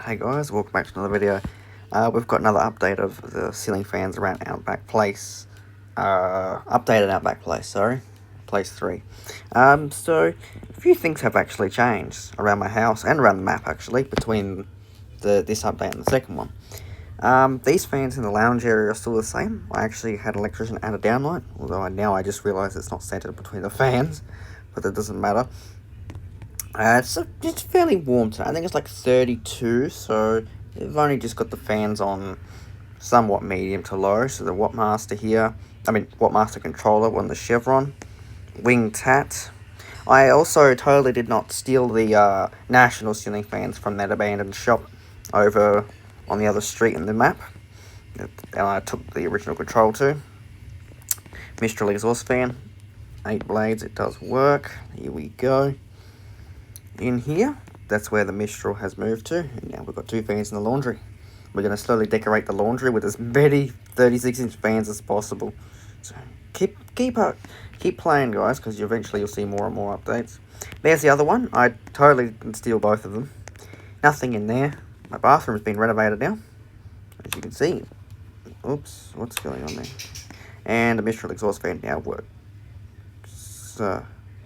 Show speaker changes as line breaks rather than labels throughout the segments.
Hey guys, welcome back to another video. We've got another update of the ceiling fans around Outback Place. Updated Outback Place, sorry. Place 3. So, a few things have actually changed around my house and around the map actually, between this update and the second one. These fans in the lounge area are still the same. I actually had an electrician add a downlight, although now I just realised it's not centered between the fans, but that doesn't matter. It's fairly warm today. I think it's like 32, so they've only just got the fans on somewhat medium to low. So the Wattmaster Wattmaster controller on the Chevron, wing tat. I also totally did not steal the national ceiling fans from that abandoned shop over on the other street in the map. And I took the original control too. Mistral exhaust fan, 8 blades, it does work. Here we go. In here, that's where the Mistral has moved to, and now we've got 2 fans in the laundry. We're going to slowly decorate the laundry with as many 36-inch fans as possible. So keep playing, guys, because eventually you'll see more and more updates. There's the other one. I totally didn't steal both of them. Nothing in there. My bathroom's been renovated now, as you can see. Oops, what's going on there? And the Mistral exhaust fan now works. So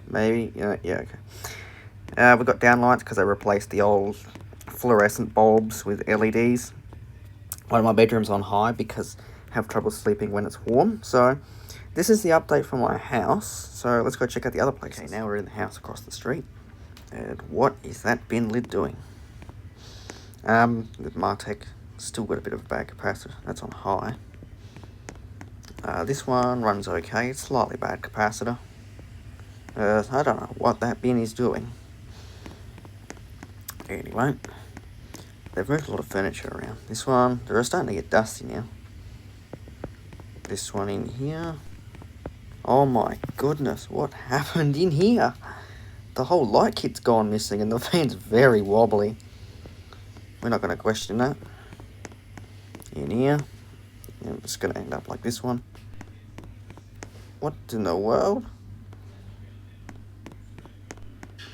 maybe, yeah, okay. We've got downlights because I replaced the old fluorescent bulbs with LEDs. One of my bedrooms on high because I have trouble sleeping when it's warm. So this is the update for my house. So let's go check out the other places. Okay, now we're in the house across the street. And what is that bin lid doing? The Martech still got a bit of a bad capacitor. That's on high. This one runs okay. It's slightly bad capacitor. I don't know what that bin is doing. Anyway, they've moved a lot of furniture around. This one, they're starting to get dusty now. This one in here. Oh my goodness, what happened in here? The whole light kit's gone missing and the fan's very wobbly. We're not going to question that. In here. I'm just going to end up like this one. What in the world?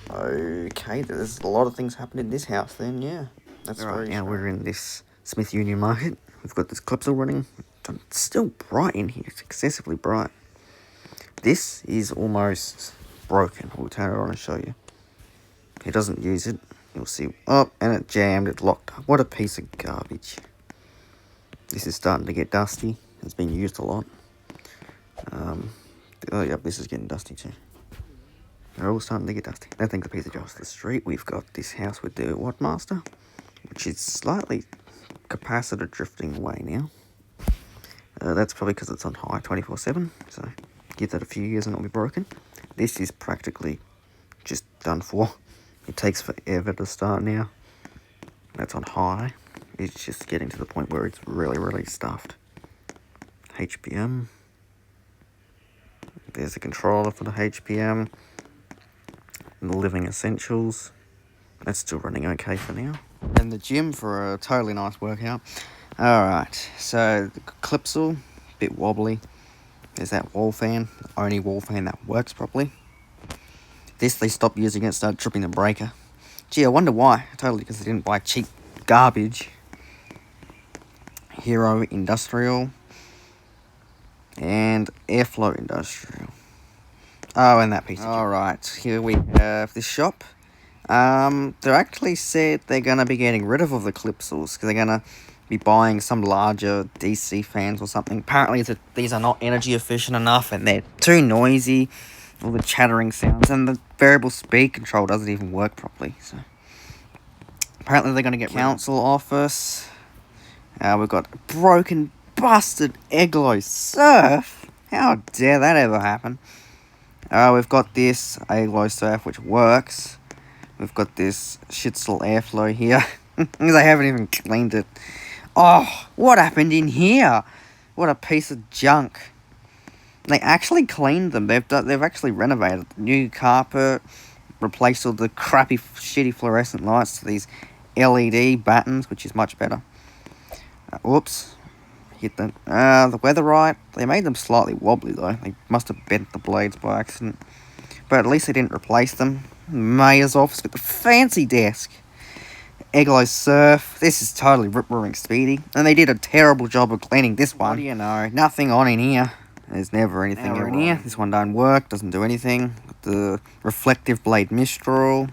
Okay, there's a lot of things happening in this house then, yeah. That's right. Now we're in this Smith Union Market. We've got this clip still running. It's still bright in here. It's excessively bright. This is almost broken. We'll turn it on and show you. He doesn't use it. You'll see. Oh, and it jammed. It locked up. What a piece of garbage. This is starting to get dusty. It's been used a lot. Oh, yep, this is getting dusty too. They're all starting to get dusty. That thing's a piece of junk. Across the street, we've got this house with the Wattmaster, which is slightly capacitor drifting away now. That's probably because it's on high 24/7, so give that a few years and it'll be broken. This is practically just done for. It takes forever to start now. That's on high. It's just getting to the point where it's really, really stuffed. HPM. There's a controller for the HPM. The living essentials, that's still running okay for now. And the gym for a totally nice workout. Alright, so the Clipsal, bit wobbly. There's that wall fan, the only wall fan that works properly. This they stopped using it, started tripping the breaker. Gee, I wonder why. Totally because they didn't buy cheap garbage. Hero Industrial and Airflow Industrial. Oh, and that piece of junk. Alright, here we have this shop. They actually said they're going to be getting rid of all the Clipsals because they're going to be buying some larger DC fans or something. Apparently these are not energy efficient enough and they're too noisy. All the chattering sounds and the variable speed control doesn't even work properly. So apparently they're going to get council office. We've got a broken, busted Eglo Surf. How dare that ever happen? We've got this Aglo Surf, which works. We've got this Schitzel Airflow here. They haven't even cleaned it. Oh, what happened in here? What a piece of junk. They actually cleaned them. They've actually renovated. New carpet, replaced all the crappy, shitty fluorescent lights to these LED buttons, which is much better. Whoops. Hit them. The Weatherite, they made them slightly wobbly though. They must have bent the blades by accident. But at least they didn't replace them. Mayor's office with the fancy desk. Eglo Surf. This is totally rip-roaring speedy. And they did a terrible job of cleaning this one. What do you know? Nothing on in here. There's never anything in here. This one don't work, doesn't do anything. The Reflective Blade Mistral.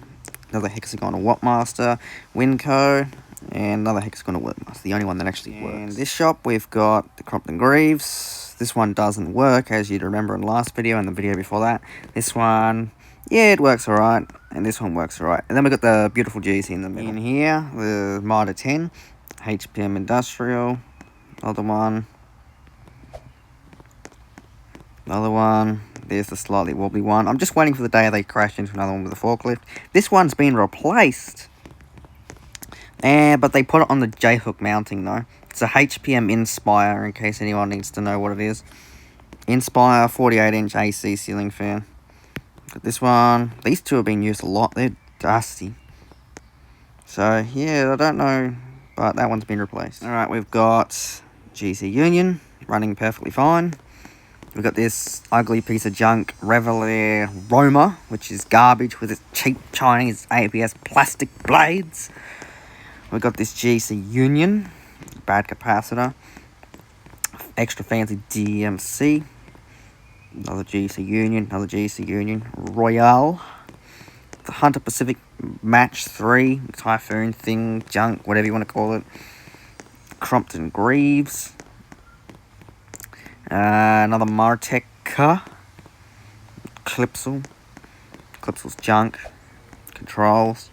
Another Hexagonal Wattmaster. Winco. And another Hexagonal Wattmaster. The only one that actually works. In this shop, we've got the Crompton Greaves. This one doesn't work, as you'd remember in the last video and the video before that. This one, yeah, it works alright. And this one works alright. And then we've got the beautiful GC in the middle. In here, the Mitre 10. HPM Industrial. Another one. Another one. There's the slightly wobbly one. I'm just waiting for the day they crash into another one with a forklift. This one's been replaced. But they put it on the J-hook mounting though. It's a HPM Inspire, in case anyone needs to know what it is. Inspire 48-inch AC ceiling fan. Got this one. These two have been used a lot. They're dusty. So, yeah, I don't know. But that one's been replaced. Alright, we've got GC Union. Running perfectly fine. We've got this ugly piece of junk Revelair Roma, which is garbage with its cheap Chinese ABS plastic blades. We've got this GC Union, bad capacitor, extra fancy DMC, another GC Union, Royale, the Hunter Pacific Match 3, Typhoon thing, junk, whatever you want to call it, Crompton Greaves, another Marteca, Clipsel's junk, controls.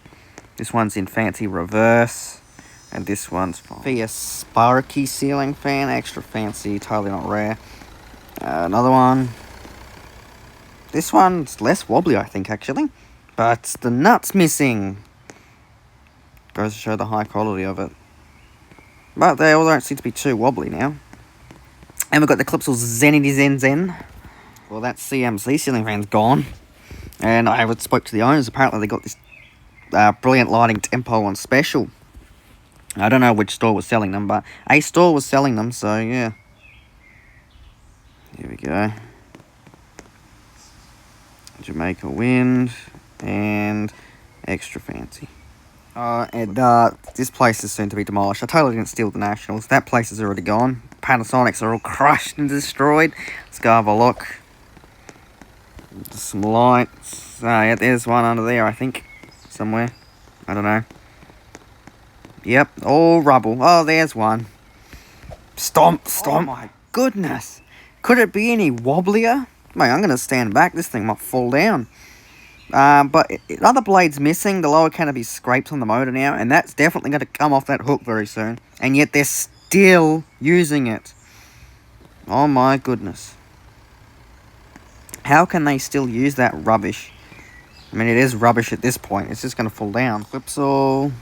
This one's in fancy reverse, and this one's via Sparky ceiling fan, extra fancy, totally not rare. Another one. This one's less wobbly, I think, actually, but the nut's missing. Goes to show the high quality of it. But they all don't seem to be too wobbly now. And we've got the Clipsal Zenity Zen. Well, that CMC ceiling fan's gone. And I spoke to the owners. Apparently they got this Brilliant Lighting Tempo on special. I don't know which store was selling them, but a store was selling them, so yeah. Here we go. Jamaica Wind and extra fancy. And this place is soon to be demolished. I totally didn't steal the Nationals. That place is already gone. Panasonics are all crushed and destroyed. Let's go have a look. Some lights. Yeah, there's one under there, I think. Somewhere. I don't know. Yep, all rubble. Oh, there's one. Stomp. Oh my goodness. Could it be any wobblier? Mate, I'm going to stand back. This thing might fall down. But other blade's missing. The lower canopy scrapes on the motor now. And that's definitely going to come off that hook very soon. And yet they're still using it. Oh my goodness. How can they still use that rubbish? I mean, it is rubbish at this point. It's just going to fall down. Clipsal.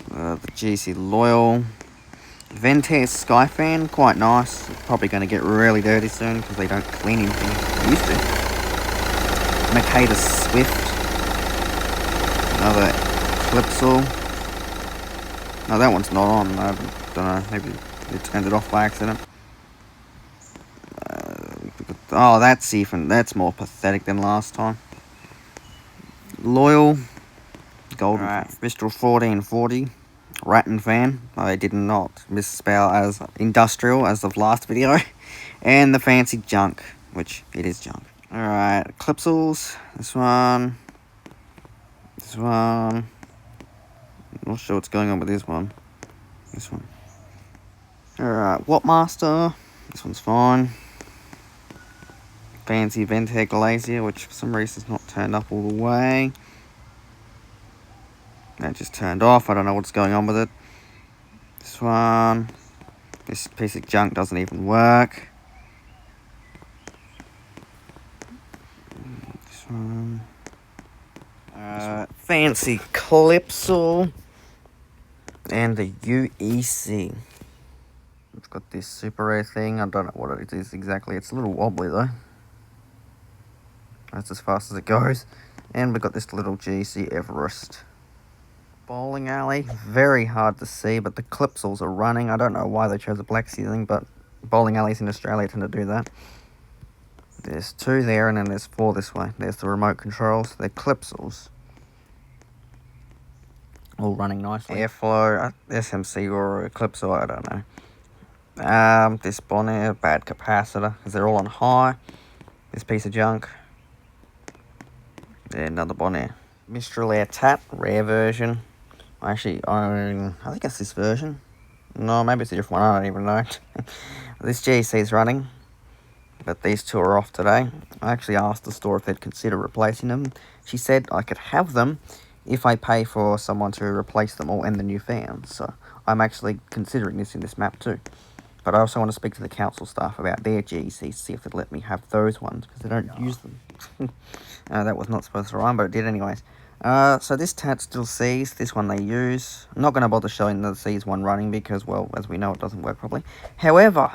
The GC Loyal. Ventair Skyfan. Quite nice. Probably going to get really dirty soon because they don't clean anything. They used to. Makeda Swift. Another Clipsal. No, that one's not on. I don't know. Maybe they turned it off by accident. Oh, that's more pathetic than last time. Loyal. Golden. Right. Mistral 1440. Rattan fan. I did not misspell as industrial as of last video. And the fancy junk, which it is junk. Alright, Clipsals. This one. This one. Not sure what's going on with this one. This one. Alright, Wattmaster. This one's fine. Fancy Ventair Glacier, which for some reason is not turned up all the way. That just turned off. I don't know what's going on with it. This one. This piece of junk doesn't even work. This one. Fancy Clipsal. And the UEC. It's got this super rare thing. I don't know what it is exactly. It's a little wobbly though. That's as fast as it goes. And we've got this little GC Everest. Bowling alley. Very hard to see, but the Clipsals are running. I don't know why they chose a black ceiling, but bowling alleys in Australia tend to do that. There's 2 there, and then there's 4 this way. There's the remote controls. They're Clipsals. all running nicely. Airflow, SMC or Eclipse, or I don't know. This bonnet, bad capacitor, because they're all on high. This piece of junk. Then another bonnet. Mistral Air Tat, rare version. I actually own, I think it's this version. No, maybe it's a different one, I don't even know. This GC is running, but these two are off today. I actually asked the store if they'd consider replacing them. She said I could have them if I pay for someone to replace them all and the new fans. So I'm actually considering this in this map too. But I also want to speak to the council staff about their GECs to see if they'd let me have those ones, because they don't use them. That was not supposed to rhyme, but it did anyways. So this tat still sees, this one they use. I'm not going to bother showing the sees one running because, well, as we know, it doesn't work properly. However,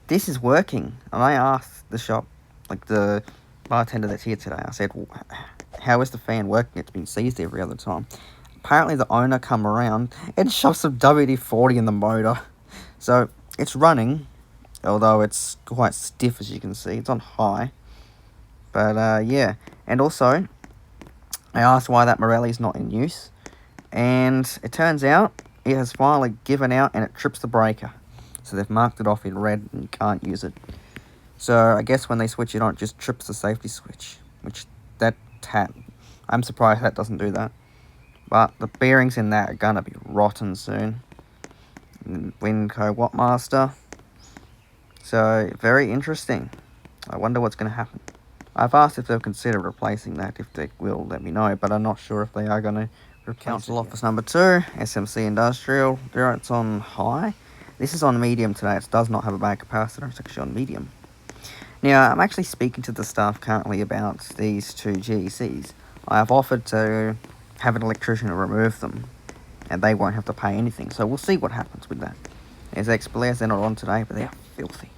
this is working. And I asked the shop, like the bartender that's here today, I said, well, how is the fan working? It's been seized every other time. Apparently the owner come around and shoved some WD-40 in the motor. So it's running, although it's quite stiff as you can see. It's on high. But yeah, and also I asked why that Morelli's not in use, and it turns out it has finally given out and it trips the breaker. So they've marked it off in red and you can't use it. So I guess when they switch it on, it just trips the safety switch, which that tat, I'm surprised that doesn't do that. But the bearings in that are gonna be rotten soon. Winco Wattmaster. So very interesting. I wonder what's gonna happen. I've asked if they'll consider replacing that. If they will, let me know. But I'm not sure if they are going to replace Council Office number 2, SMC Industrial. There it's on high. This is on medium today. It does not have a bad capacitor. It's actually on medium. Now, I'm actually speaking to the staff currently about these two GECs. I have offered to have an electrician remove them, and they won't have to pay anything. So we'll see what happens with that. There's X-Players. They're not on today, but they're filthy.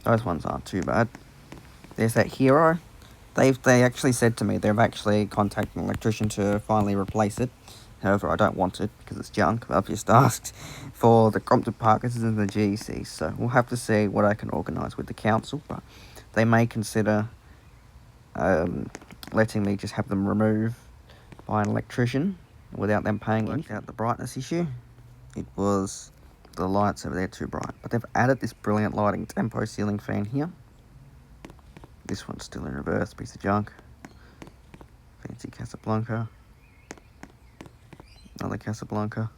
Those ones aren't too bad. There's that Hero. They actually said to me they've actually contacted an electrician to finally replace it. However, I don't want it because it's junk. I've just asked for the Compton Parkinsons and the GECs. So we'll have to see what I can organise with the council. But they may consider letting me just have them removed by an electrician without them paying anything. Out the brightness issue. It was the lights over there too bright. But they've added this brilliant lighting tempo ceiling fan here. This one's still in reverse, piece of junk. Fancy Casablanca. Another Casablanca.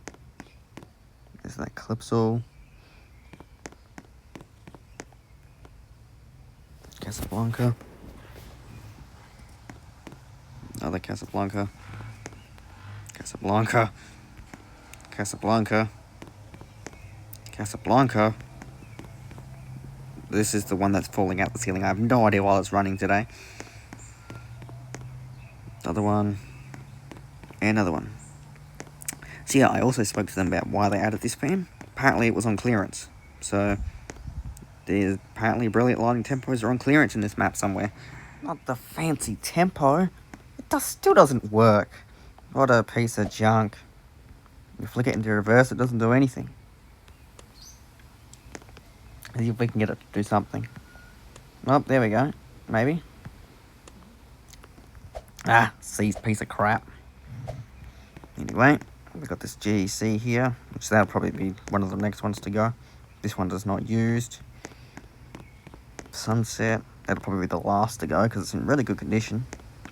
There's that Calypso. Casablanca. Another Casablanca. Casablanca. Casablanca. Casablanca. This is the one that's falling out the ceiling. I have no idea why it's running today. Another one. And another one. So yeah, I also spoke to them about why they added this fan. Apparently it was on clearance. So there's apparently brilliant lighting tempos are on clearance in this map somewhere. Not the fancy tempo. It still doesn't work. What a piece of junk. You flick it into reverse, it doesn't do anything. See if we can get it to do something. Oh, there we go. Maybe. Seized piece of crap. Anyway, we've got this GEC here, which that'll probably be one of the next ones to go. This one does not used. Sunset, that'll probably be the last to go because it's in really good condition.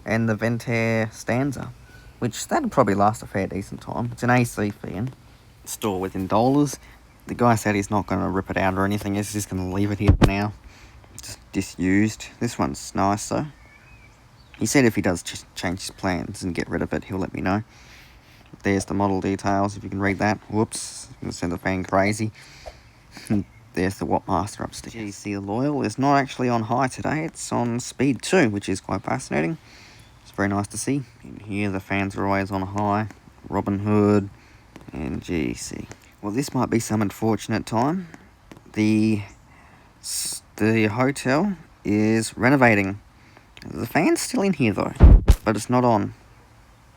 And the Ventair Stanza, which that'll probably last a fair decent time. It's an AC fan. Store within dollars. The guy said he's not going to rip it out or anything. He's just going to leave it here for now. Just disused. This one's nice though. He said if he does just change his plans and get rid of it, he'll let me know. There's the model details, if you can read that. Whoops, I'm going to send the fan crazy. There's the Wattmaster upstairs. GC Loyal is not actually on high today. It's on speed 2, which is quite fascinating. It's very nice to see. In here, the fans are always on high. Robin Hood and GC. Well, this might be some unfortunate time. The hotel is renovating. The fan's still in here though, but it's not on.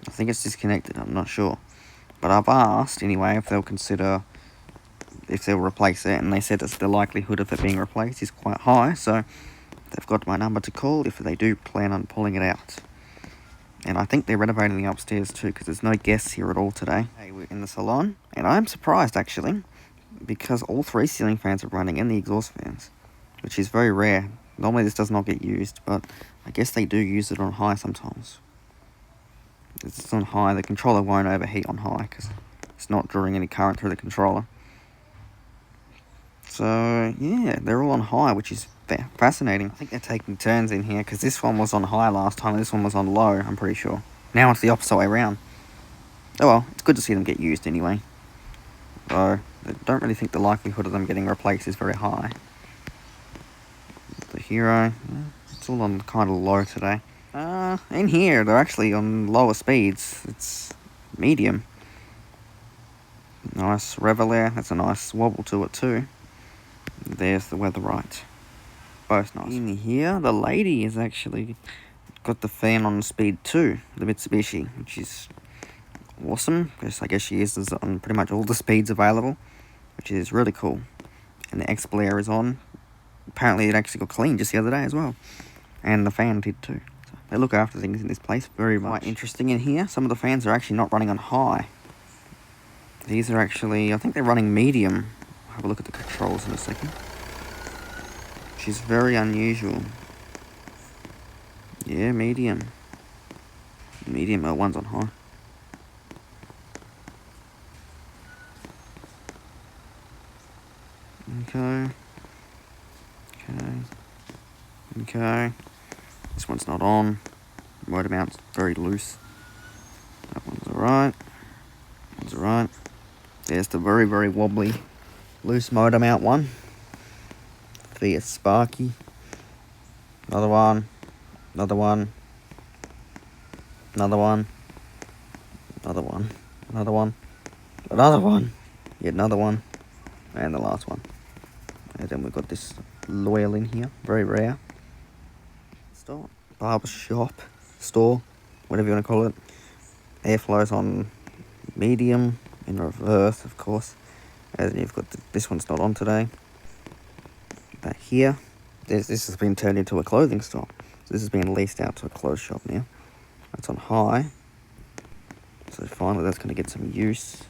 I think it's disconnected, I'm not sure. But I've asked anyway if they'll consider, if they'll replace it, and they said that the likelihood of it being replaced is quite high, so they've got my number to call if they do plan on pulling it out. And I think they're renovating the upstairs too, because there's no guests here at all today. Hey, we're in the salon, and I'm surprised actually, because all 3 ceiling fans are running and the exhaust fans, which is very rare. Normally this does not get used, but I guess they do use it on high sometimes. If it's on high, the controller won't overheat on high, because it's not drawing any current through the controller. So, yeah, they're all on high, which is fascinating. I think they're taking turns in here, because this one was on high last time, and this one was on low, I'm pretty sure. Now it's the opposite way around. Oh well, it's good to see them get used anyway. Though, I don't really think the likelihood of them getting replaced is very high. The Hero, it's all on kind of low today. In here, they're actually on lower speeds. It's medium. Nice Revelair, that's a nice wobble to it too. There's the Weatherite. Both nice. In here, the lady has actually got the fan on speed 2, the Mitsubishi, which is awesome, because I guess she uses it on pretty much all the speeds available, which is really cool. And the X-Blare is on. Apparently it actually got cleaned just the other day as well. And the fan did too. So they look after things in this place very much. Quite interesting in here. Some of the fans are actually not running on high. These are actually, I think they're running medium. I'll have a look at the controls in a second. Which is very unusual. Yeah, medium. Medium, one's on high. Okay. Okay. This one's not on. Motor mount's very loose. That one's alright. That one's alright. There's the very, very wobbly, loose motor mount one. Fiat Sparky. Another one. Another one. Another one. Another one. Another one. Another one. Yet another one. And the last one. And then we've got this Loyal in here. Very rare. Store. Barber shop. Store. Whatever you want to call it. Airflow's on medium. In reverse, of course. And you've got this one's not on today. But here. This has been turned into a clothing store. So this has been leased out to a clothes shop now. It's on high. So finally that's going to get some use.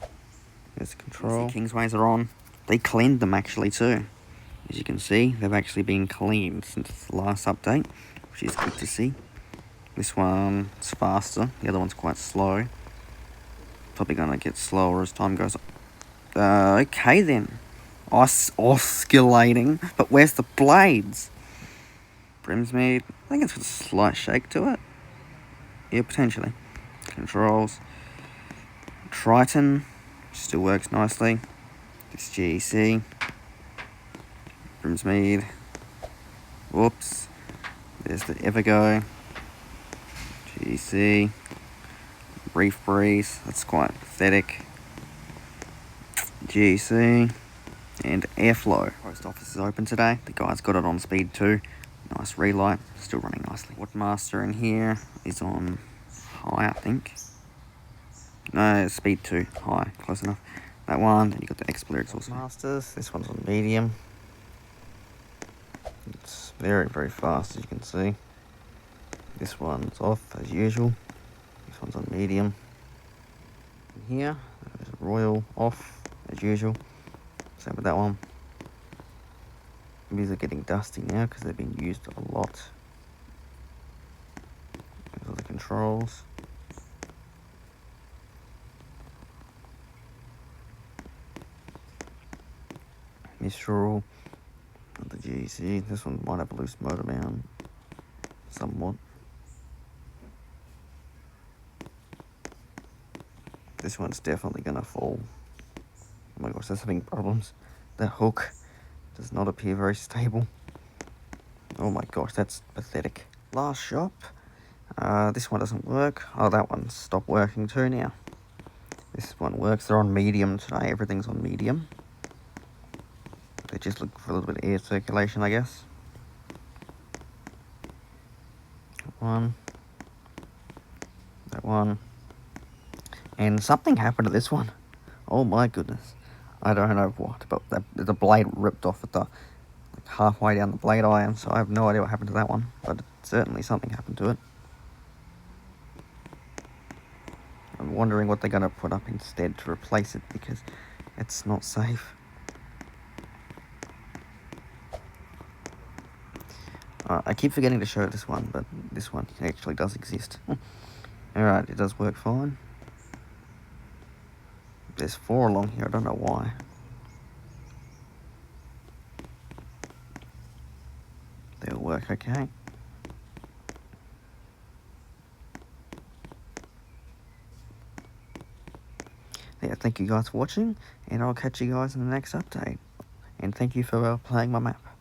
There's the control. Kingsways are on. They cleaned them actually too. As you can see, they've actually been cleaned since the last update, which is good to see. This one's faster. The other one's quite slow. Probably going to get slower as time goes on. Okay then. Oscillating. But where's the blades? Brimsmead. I think it's got a slight shake to it. Yeah, potentially. Controls. Triton. Still works nicely. This GEC. Brimsmead. Whoops. There's the Evergo. GEC. Brief Breeze. That's quite pathetic. GEC. And Airflow. Post office is open today. The guy's got it on speed 2. Nice relight. Still running nicely. Woodmaster in here is on high, I think. No, speed 2. High. Close enough. That one. Then you got the X-Blare exhaust. Masters. This one's on medium. It's very, very fast, as you can see. This one's off, as usual. This one's on medium. And here, there's Royal off, as usual. Same with that one. These are getting dusty now because they've been used a lot. Those are the controls. Mistral. The GC. This one might have a loose motor mount. Somewhat. This one's definitely gonna fall. Oh my gosh, that's having problems. The hook does not appear very stable. Oh my gosh, that's pathetic. Last shop. This one doesn't work. Oh, that one's stopped working too now. This one works. They're on medium today. Everything's on medium. They just look for a little bit of air circulation, I guess. One. That one. And something happened to this one. Oh my goodness. I don't know what, but the blade ripped off at the halfway down the blade iron, so I have no idea what happened to that one, but certainly something happened to it. wondering what they're going to put up instead to replace it, because it's not safe. I keep forgetting to show this one, but this one actually does exist. Alright, it does work fine. There's 4 along here, I don't know why. They'll work okay. Yeah, thank you guys for watching, and I'll catch you guys in the next update. And thank you for playing my map.